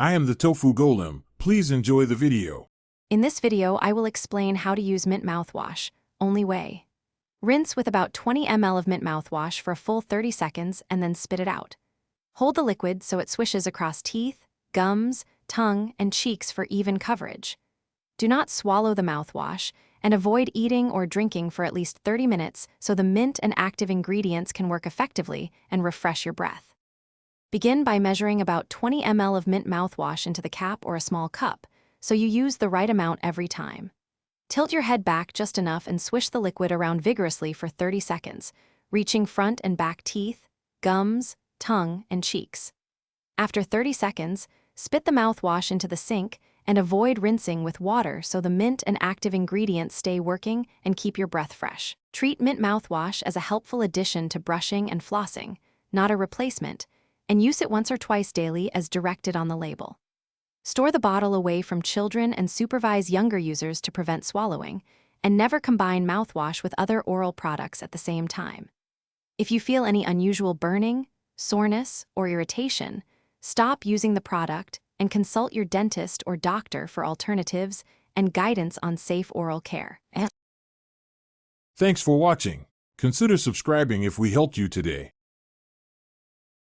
I am the Tofu Golem. Please enjoy the video. In this video, I will explain how to use Mint Mouthwash, only way. Rinse with about 20 ml of Mint Mouthwash for a full 30 seconds and then spit it out. Hold the liquid so it swishes across teeth, gums, tongue, and cheeks for even coverage. Do not swallow the mouthwash, and avoid eating or drinking for at least 30 minutes so the mint and active ingredients can work effectively and refresh your breath. Begin by measuring about 20 ml of mint mouthwash into the cap or a small cup, so you use the right amount every time. Tilt your head back just enough and swish the liquid around vigorously for 30 seconds, reaching front and back teeth, gums, tongue, and cheeks. After 30 seconds, spit the mouthwash into the sink and avoid rinsing with water so the mint and active ingredients stay working and keep your breath fresh. Treat mint mouthwash as a helpful addition to brushing and flossing, not a replacement, and use it once or twice daily as directed on the label. Store the bottle away from children and supervise younger users to prevent swallowing, and never combine mouthwash with other oral products at the same time. If you feel any unusual burning, soreness, or irritation, stop using the product and consult your dentist or doctor for alternatives and guidance on safe oral care. Thanks for watching. Consider subscribing if we helped you today.